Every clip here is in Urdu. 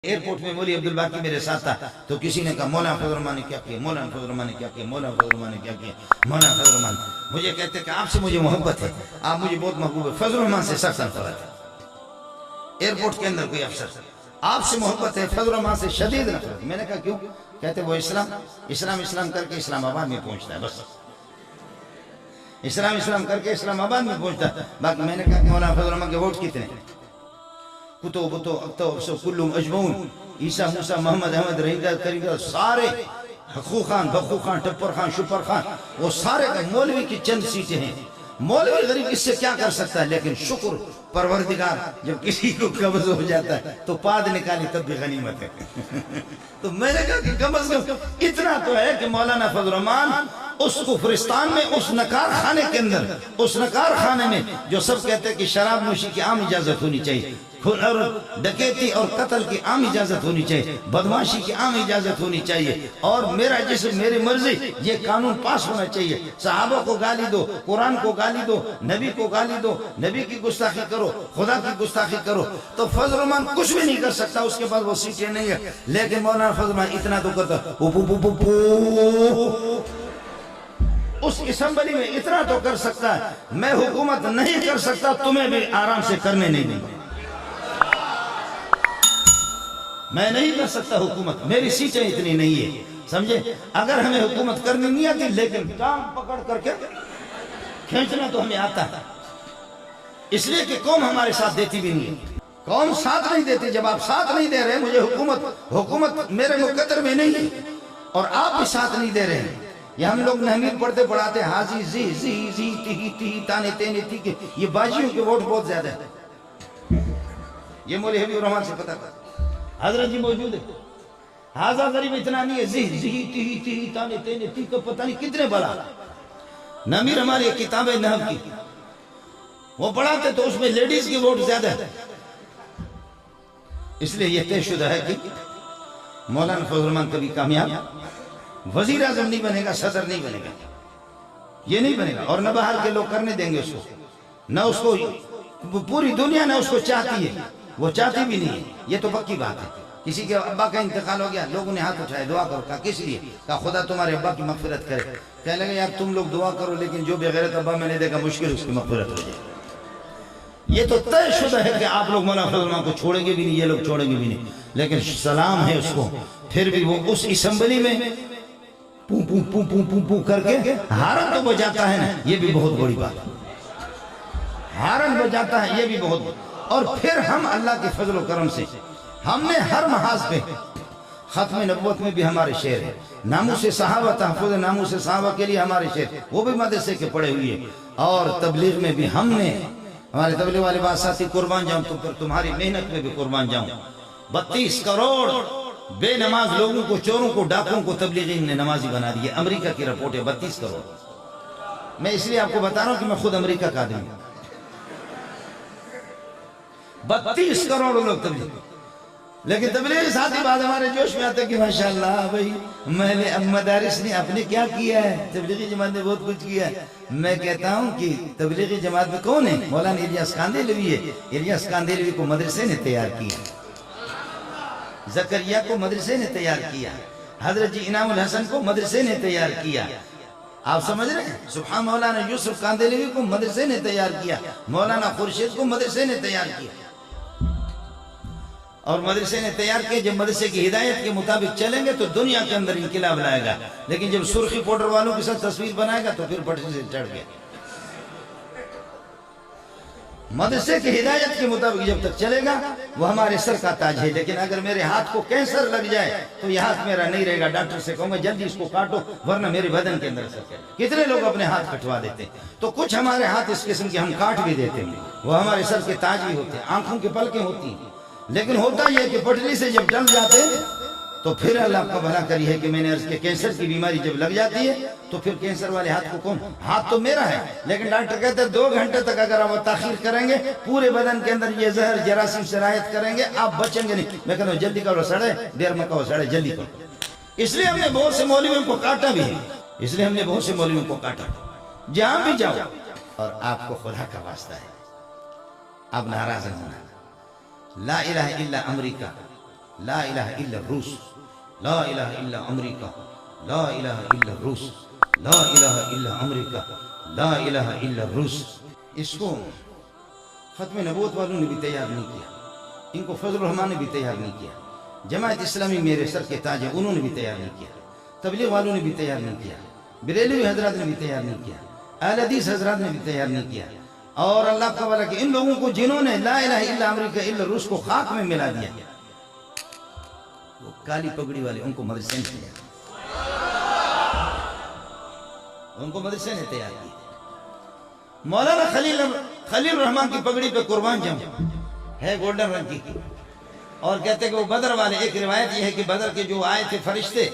ایئرپورٹ میں مولوی عبدالباقی میرے ساتھ تھا تو کسی نے کہا مولانا فضل الرحمان نے کیا کیا، مولانا فضل الرحمان نے کیا کیا، مولانا فضل الرحمان نے کیا کیا، مولانا فضل الرحمان مجھے کہتے کہ آپ سے مجھے محبت ہے، آپ مجھے بہت محبوب ہے۔ فضل الرحمان سے سخت نفرت ہے، ایئرپورٹ کے اندر کوئی افسر آپ سے محبت ہے، فضل الرحمان سے شدید نفرت۔ میں نے کہا کیوں؟ کہتے وہ اسلام کر کے اسلام آباد میں پہنچتا ہے، بس اسلام کر کے اسلام آباد میں پہنچتا ہے۔ باقی میں نے کہا کہ مولانا فضل الرحمان کے ووٹ کتنے؟ کتب کلہم اجمعون، عیسیٰ موسیٰ محمد احمد رحیدہ کریدہ سارے، حقوق خان بخو خان ٹپر خان شپر خان، وہ سارے کا مولوی کی چند سیٹیں ہیں۔ مولوی غریب اس سے کیا کر سکتا ہے؟ لیکن شکر پروردگار جب کسی کو قبض ہو جاتا ہے تو پاد نکالی تب بھی غنیمت ہے۔ تو میں نے کہا کہ کم از کم اتنا تو ہے کہ مولانا فضل الرحمان اس کفرستان میں، اس نکار خانے کے اندر، اس نکار خانے میں جو سب کہتے ہیں کہ شراب نوشی کی عام اجازت ہونی چاہیے، اور ڈکیتی اور قتل کی عام اجازت ہونی چاہیے، بدماشی کی عام اجازت ہونی چاہیے، اور میرا جسم میری مرضی، یہ قانون پاس ہونا چاہیے۔ صحابہ کو گالی دو، قرآن کو گالی دو، نبی کو گالی دو، نبی کی گستاخی کرو، خدا کی گستاخی کرو، تو فضل الرحمان کچھ بھی نہیں کر سکتا، اس کے پاس وہ سیٹیں نہیں ہے۔ لیکن مولانا فضل الرحمان اتنا تو کرتا، اس اسمبلی میں اتنا تو کر سکتا ہے، میں حکومت نہیں کر سکتا، تمہیں بھی آرام سے کرنے نہیں دیں گے، میں نہیں کر سکتا حکومت، میری سیٹیں اتنی نہیں ہے، سمجھے؟ اگر ہمیں حکومت کرنی نہیں آتی، لیکن ٹانگ پکڑ کر کے کھینچنا تو ہمیں آتا ہے، اس لیے کہ قوم ہمارے ساتھ دیتی بھی نہیں ہے، قوم ساتھ نہیں دیتی۔ جب آپ ساتھ نہیں دے رہے، مجھے حکومت میرے مقدر میں نہیں ہے، اور آپ بھی ساتھ نہیں دے رہے ہیں۔ یہ ہم لوگ نحمید پڑھتے پڑھاتے حاضی زی زی زی تی تی تانے تینے تی کے، یہ باجیوں کے ووٹ بہت زیادہ ہے، یہ مولوی حبیب الرحمان سے پتہ تھا، حضرت جی موجود ہے، حاضر غریب اتنا نہیں ہے، زی زی تی تی تانے تینے تی کو پتہ نہیں کتنے بڑا۔ نمیر ہماری کتاب نحو کی وہ پڑھاتے تو اس میں لیڈیز کی ووٹ زیادہ ہے، اس لیے یہ طے شدہ ہے کہ مولانا فضل الرحمان کبھی کامیاب وزیر اعظم نہیں بنے گا، صدر نہیں بنے گا، یہ نہیں بنے گا، اور نہ باہر کے لوگ کرنے دیں گے اس کو، نہ اس کو پوری دنیا نہ اس کو چاہتی ہے، وہ چاہتی بھی نہیں ہے، یہ تو پکی بات ہے۔ کسی کے ابا کا انتقال ہو گیا، لوگوں نے ہاتھ اٹھائے، دعا کرو، کہا کس لیے؟ کہا خدا تمہارے ابا کی مغفرت کرے۔ کہنے لگے یار تم لوگ دعا کرو، لیکن جو بغیرت ابا میں نے دیکھا مشکل اس کی مغفرت ہو جائے۔ یہ تو طے شدہ ہے کہ آپ لوگ مولانا فضل الرحمان کو چھوڑیں گے بھی نہیں، یہ لوگ چھوڑیں گے بھی نہیں، لیکن سلام ہے اس کو، پھر بھی وہ اس اسمبلی میں پوں پوں پوں پوں پوں پوں کر کے ہارن تو بجاتا ہے نا، یہ بھی بہت بڑی بات ہے، ہارن بجاتا ہے، یہ بھی بہت، اور پھر ہم اللہ کے فضل و کرم سے ہم نے ہر محاذ پہ، ختم نبوت میں بھی ہمارے شعر ہے، ناموس صحابہ، تحفظ ناموس صحابہ کے لیے ہمارے شعر، وہ بھی مدرسے کے پڑھے ہوئے، اور تبلیغ میں بھی ہم نے، ہمارے تبلیغ والے بات ساتھی قربان جاؤں تو پھر تمہاری محنت میں بھی قربان جاؤں، 32 کروڑ بے نماز لوگوں کو، چوروں کو، ڈاکوں کو تبلیغین نے نمازی بنا دی ہے۔ امریکہ کی رپورٹ ہے 32 کروڑ۔ میں اس لیے آپ کو بتا رہا ہوں کہ میں خود امریکہ کا آدمی ہوں، 32 کروڑ لوگ تبلیغ، لیکن تبلیغ ساتھی بعد ہمارے جوش میں آتے کہ ماشاءاللہ بھائی میں نے مدارس نے اپنے کیا کیا ہے، تبلیغی جماعت نے بہت کچھ کیا ہے۔ میں کہتا ہوں کہ تبلیغی جماعت میں کون ہے؟ مولانا الیاس کاندھلوی ہے، الیاس کاندھلوی کو مدرسے نے تیار کیا، زکریا کو مدرسے نے تیار کیا، حضرت جی انعام الحسن کو مدرسے نے تیار کیا، آپ سمجھ رہے ہیں؟ سبحان مولانا یوسف کاندھلوی کو مدرسے نے تیار کیا، مولانا خورشید کو مدرسے نے تیار کیا، اور مدرسے نے تیار کیا۔ جب مدرسے کی ہدایت کے مطابق چلیں گے تو دنیا کے اندر انقلاب لائے گا، لیکن جب سرخی پاؤڈر والوں کے ساتھ تصویر بنائے گا تو پھر پٹری سے چڑھ گیا۔ مدرسے کی ہدایت کے مطابق جب تک چلے گا وہ ہمارے سر کا تاج ہے، لیکن اگر میرے ہاتھ کو کینسر لگ جائے تو یہ ہاتھ میرا نہیں رہے گا، ڈاکٹر سے کہوں گا جلدی اس کو کاٹو ورنہ میرے بدن کے اندر سر۔ کتنے لوگ اپنے ہاتھ کٹوا دیتے ہیں، تو کچھ ہمارے ہاتھ اس قسم کے ہم کاٹ بھی دیتے ہیں، وہ ہمارے سر کے تاج بھی ہوتے ہیں، آنکھوں کی پلکیں ہوتی ہیں، لیکن ہوتا یہ کہ پٹری سے جب ڈل جاتے تو پھر اللہ کا بھلا کری ہے کہ میں نے عرض کیا کینسر کی بیماری جب لگ جاتی ہے تو پھر کینسر والے ہاتھ کو کون؟ ہاتھ تو میرا ہے، لیکن ڈاکٹر کہتے ہیں 2 گھنٹے تک اگر آپ تاخیر کریں گے پورے بدن کے اندر یہ زہر جراثیم سرایت کریں گے، آپ بچیں گے نہیں۔ میں کہتا ہوں جلدی کرو، سڑے دیر میں کہو سڑے جلدی کرو۔ اس لیے ہم نے بہت سے مولویوں کو کاٹا بھی ہے، اس لیے ہم نے بہت سے مولویوں کو کاٹا، جہاں بھی جاؤ، اور آپ کو خدا کا واسطہ ہے، آپ ناراض نہ ہونا، لا الہ الا امریکہ لا الہ الا روس، لا الہ الا امریکہ، لا الہ الا روس، لا الہ الا امریکہ، لا الہ الا روس۔ اس کو ختم نبوت والوں نے بھی تیار نہیں کیا، ان کو فضل الرحمان نے بھی تیار نہیں کیا، جماعت اسلامی میرے سر کے تاج ہیں انہوں نے بھی تیار نہیں کیا، تبلیغ والوں نے بھی تیار نہیں کیا، بریلوی حضرات نے بھی تیار نہیں کیا، اہل حدیث حضرات نے بھی تیار نہیں کیا، اور اللہ کا والا کہ ان لوگوں کو جنہوں نے لا الہ الا امریکہ الا روس کو خاک میں ملا دیا، وہ کالی پگڑی والے ان کو مدرسے نے تیار کیا، ان کو مدرسے نے تیار کیا۔ مولانا خلیل الرحمان کی پگڑی پہ قربان جم ہے گولڈن رنگ کی، اور کہتے کہ وہ بدر والے، ایک روایت یہ ہے کہ بدر کے جو آئے تھے فرشتے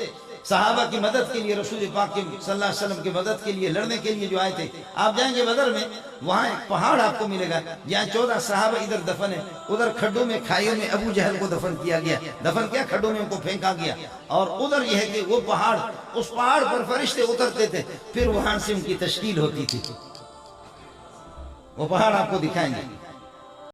صحابہ کی مدد کے لیے، رسول پاک کے صلی اللہ علیہ وسلم کی مدد کے لیے، لڑنے کے لیے جو آئے تھے، آپ جائیں گے بدر میں، وہاں ایک پہاڑ آپ کو ملے گا جہاں 14 صحابہ ادھر دفن ہے، ادھر کھڈوں میں کھائیوں میں ابو جہل کو دفن کیا گیا، دفن کیا کھڈوں میں ان کو پھینکا گیا، اور ادھر یہ ہے کہ وہ پہاڑ، اس پہاڑ پر فرشتے اترتے تھے، پھر وہاں سے ان کی تشکیل ہوتی تھی، وہ پہاڑ آپ کو دکھائیں گے۔